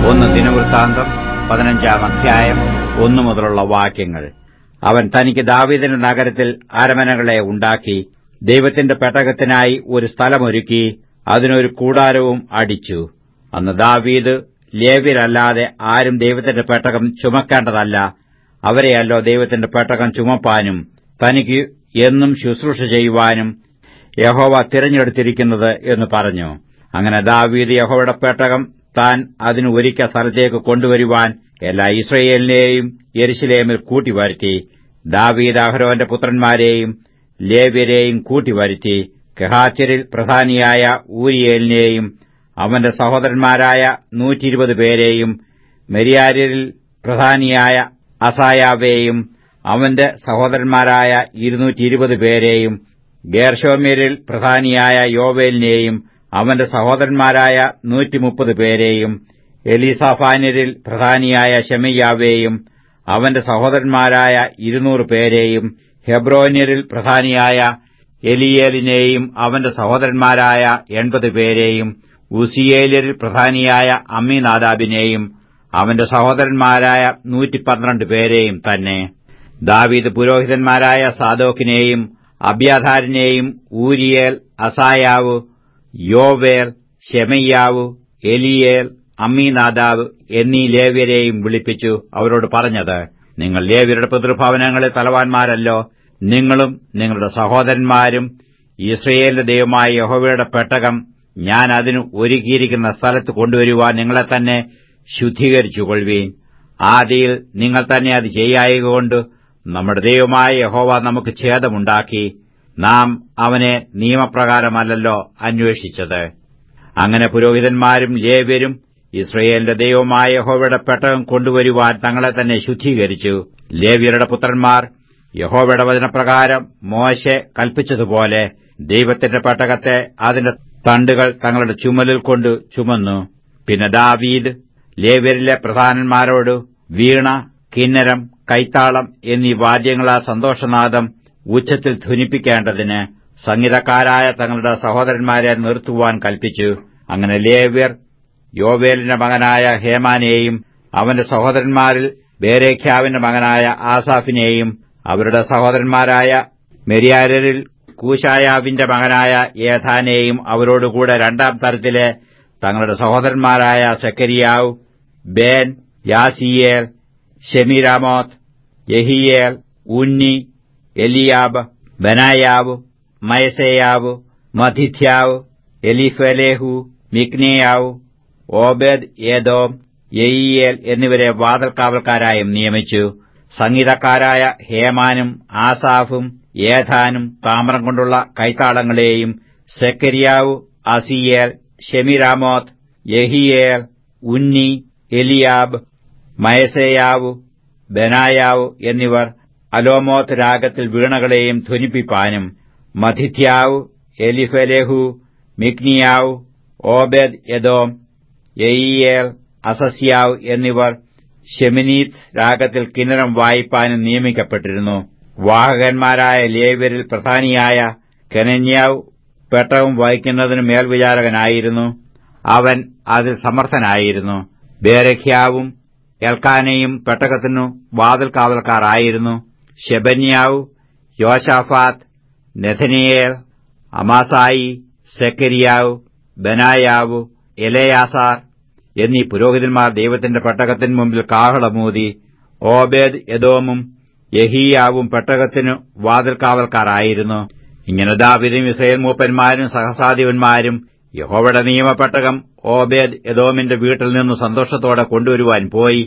1 ദിനവൃത്താന്തം 15-ാം അധ്യായം 1 മുതലുള്ള വാക്യങ്ങൾ. അവൻ തനിക്ക് ദാവീദിന്റെ നഗരത്തിൽ അരമനകളെ ഉണ്ടാക്കി, ദൈവത്തിന്റെ പെട്ടകത്തിനായി ഒരു സ്ഥലമൊരുക്കി, അതിനൊരു കൂടാരവും അടിച്ചു. അന്ന് ദാവീദ് ലേവ്യരല്ലാതെ ആരും ദൈവത്തിന്റെ പെട്ടകം ചുമക്കേണ്ടതല്ല, അവരെയല്ലോ ദൈവത്തിന്റെ പെട്ടകം ചുമപ്പാനും തനിക്ക് എന്നും ശുശ്രൂഷ ചെയ്യുവാനും യഹോവ തിരഞ്ഞെടുത്തിരിക്കുന്നത് എന്ന് പറഞ്ഞു. അങ്ങനെ ദാവീദ് യഹോവയുടെ പെട്ടകം താൻ അതിന് ഒരുക്കിയ സ്ഥലത്തേക്ക് കൊണ്ടുവരുവാൻ എല്ലാ ഇസ്രായേലിനെയും യെരൂശലേമിൽ കൂട്ടിവരുത്തി. ദാവീദ് അഹരോന്റെ പുത്രന്മാരെയും ലേവ്യരെയും കൂട്ടിവരുത്തി. കെഹാത്യരിൽ പ്രധാനിയായ ഊരിയേലിനെയും അവന്റെ സഹോദരന്മാരായ 120 പേരെയും, മെരിയാര്യരിൽ പ്രധാനിയായ അസായാവെയും അവന്റെ സഹോദരന്മാരായ 220 പേരെയും, ഗേർശോമ്യരിൽ പ്രധാനിയായ യോവേലിനെയും അവന്റെ സഹോദരന്മാരായ 130 പേരെയും, എലീസാഫാന്യരിൽ പ്രധാനിയായ ശെമയ്യാവെയും അവന്റെ സഹോദരന്മാരായ 200 പേരെയും, ഹെബ്രോന്യരിൽ പ്രധാനിയായ എലിയേലിനെയും അവന്റെ സഹോദരന്മാരായ 80 പേരെയും, ഉസിയേലിൽ പ്രധാനിയായ അമ്മീനാദാബിനെയും അവന്റെ സഹോദരന്മാരായ 112 പേരെയും തന്നെ. ദാവീദ് പുരോഹിതന്മാരായ സാദോക്കിനെയും അബ്യാഥാരിനെയും, ഊരിയേൽ, അസായാവ്, യോവേൽ, ശെമയ്യാവ്, എലിയേൽ, അമ്മീനാദാബ് എന്നീ ലേവ്യരെയും വിളിപ്പിച്ചു. അവരോട് പറഞ്ഞത്, നിങ്ങൾ ലേവ്യരുടെ പിതൃഭവനങ്ങളെ തലവാന്മാരല്ലോ. നിങ്ങളും നിങ്ങളുടെ സഹോദരന്മാരും ഇസ്രായേലിന്റെ ദൈവമായ യഹോവയുടെ പെട്ടകം ഞാൻ അതിന് ഒരുക്കിയിരിക്കുന്ന സ്ഥലത്ത് കൊണ്ടുവരുവാൻ നിങ്ങളെ തന്നെ ശുദ്ധീകരിച്ചുകൊള്ളുവീൻ. ആദിയിൽ നിങ്ങൾ തന്നെ അത് ചെയ്യായകൊണ്ട് നമ്മുടെ ദൈവമായ യഹോവ നമുക്ക് ഛേദമുണ്ടാക്കി. നാം അവനെ നിയമപ്രകാരമല്ലല്ലോ അന്വേഷിച്ചത്. അങ്ങനെ പുരോഹിതന്മാരും ലേവ്യരും ഇസ്രായേലിന്റെ ദൈവമായ യഹോവയുടെ പെട്ടകം കൊണ്ടുവരുവാൻ തങ്ങളെ തന്നെ ശുദ്ധീകരിച്ചു. ലേവ്യരുടെ പുത്രന്മാർ യഹോവയുടെ വചനപ്രകാരം മോശെ കൽപ്പിച്ചതുപോലെ ദൈവത്തിന്റെ പെട്ടകത്തെ അതിന്റെ തണ്ടുകൾ തങ്ങളുടെ ചുമലിൽ കൊണ്ട് ചുമന്നു. പിന്നെ ദാവീദ് ലേവ്യരിലെ പ്രധാനന്മാരോട് വീണ, കിന്നരം, കൈത്താളം എന്നീ വാദ്യങ്ങളാ സന്തോഷനാദം ഉച്ചത്തിൽ ധ്വനിപ്പിക്കേണ്ടതിന് സംഗീതക്കാരായ തങ്ങളുടെ സഹോദരന്മാരെ നിർത്തുവാൻ കൽപ്പിച്ചു. അങ്ങനെ ലേവ്യർ യോവേലിന്റെ മകനായ ഹേമാനെയും അവന്റെ സഹോദരന്മാരിൽ ബേരെഖ്യാവിന്റെ മകനായ ആസാഫിനെയും അവരുടെ സഹോദരന്മാരായ മെരിയാര്യരിൽ കൂശായാവിന്റെ മകനായ ഏഥാനെയും അവരോടുകൂടെ 2-ാം തരത്തിലെ തങ്ങളുടെ സഹോദരന്മാരായ സെക്കരിയാവ്, ബേൻ, യാസീയേൽ, ഷെമിരാമോത്ത്, യെഹിയേൽ, ഉന്നി, എലിയാബ്, ബനായാവ്, മയസേയാവ്, മഥിഥ്യാവ്, എലിഫലേഹു, മിക്നേയാവ്, ഓബേദ് ഏദോം, യെയിയേൽ എന്നിവരെ വാതിൽക്കാവൽക്കാരായും നിയമിച്ചു. സംഗീതക്കാരായ ഹേമാനും ആസാഫും ഏഥാനും താമ്രം കൊണ്ടുള്ള കൈത്താളങ്ങളെയും, സെക്കരിയാവ്, അസിയേൽ, ഷെമിരാമോത്ത്, യെഹിയേൽ, ഉന്നി, എലിയാബ്, മയസേയാവ്, ബനായാവ് എന്നിവർ അലോമോത്ത് രാഗത്തിൽ വീണകളെയും ധ്വനിപ്പിപ്പാനും, മഥിഥ്യാവ്, എലിഫലേഹു, മിക്നിയാവ്, ഓബേദ് എദോം, യെയിയേൽ, അസസ്യാവ് എന്നിവർ ഷെമിനീത്ത് രാഗത്തിൽ കിന്നരം വായിപ്പാനും നിയമിക്കപ്പെട്ടിരുന്നു. വാഹകന്മാരായ ലേവ്യരിൽ പ്രധാനിയായ കെനന്യാവ് പെട്ടകം വഹിക്കുന്നതിന് മേൽവിചാരകനായിരുന്നു. അവൻ അതിൽ സമർത്ഥനായിരുന്നു. ബേരെഖ്യാവും എൽക്കാനയും പെട്ടകത്തിനു വാതിൽക്കാവൽക്കാരായിരുന്നു. ശെബന്യാവ്, യോശാഫാത്ത്, നെഥനിയേൽ, അമാസായി, സെക്കരിയാവ്, ബനായാവ്, എലെയാസാർ എന്നീ പുരോഹിതന്മാർ ദൈവത്തിന്റെ പെട്ടകത്തിന് മുമ്പിൽ കാഹളമൂതി. ഓബേദ് എദോമും യെഹിയാവും പെട്ടകത്തിനു വാതിൽക്കാവൽക്കാരായിരുന്നു. ഇങ്ങനെ ദാവീദും ഇസ്രായേൽ മൂപ്പന്മാരും സഹസ്രാധിപന്മാരും യഹോവയുടെ നിയമപ്പെട്ടകം ഓബേദ് എദോമിന്റെ വീട്ടിൽ നിന്ന് സന്തോഷത്തോടെ കൊണ്ടുവരുവാൻ പോയി.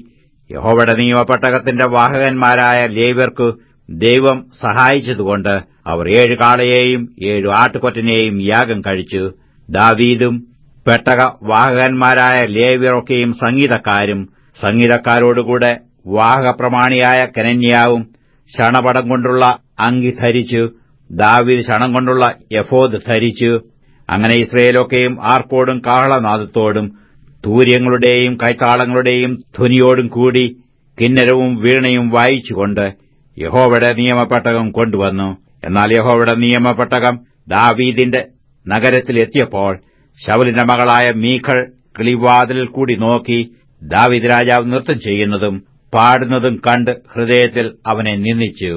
യഹോവയുടെ നിയമപ്പെട്ടകത്തിന്റെ വാഹകന്മാരായ ലേവ്യർക്ക് ദൈവം സഹായിച്ചതുകൊണ്ട് അവർ 7 കാളയെയും 7 ആട്ടുകൊറ്റനെയും യാഗം കഴിച്ചു. ദാവീദും പെട്ടക വാഹകന്മാരായ ലേവ്യരൊക്കെയും സംഗീതക്കാരും, സംഗീതക്കാരോടുകൂടെ വാഹകപ്രമാണിയായ കെനന്യാവും ശണപടം കൊണ്ടുള്ള അങ്കി ധരിച്ചു. ദാവീദ് ശണം കൊണ്ടുള്ള എഫോദ് ധരിച്ചു. അങ്ങനെ ഇസ്രായേലൊക്കെയും ആർപ്പോടും കാഹളനാദത്തോടും തൂര്യങ്ങളുടെയും കൈത്താളങ്ങളുടെയും ധ്വനിയോടും കൂടി കിന്നരവും വീണയും വായിച്ചുകൊണ്ട് യഹോവയുടെ നിയമപ്പെട്ടകം കൊണ്ടുവന്നു. എന്നാൽ യഹോവയുടെ നിയമപ്പെട്ടകം ദാവീദിന്റെ നഗരത്തിലെത്തിയപ്പോൾ ശൌലിന്റെ മകളായ മീഖൾ കിളിവാതിലിൽ കൂടി നോക്കി ദാവീദ് രാജാവ് നൃത്തം ചെയ്യുന്നതും പാടുന്നതും കണ്ട് ഹൃദയത്തിൽ അവനെ നിന്ദിച്ചു.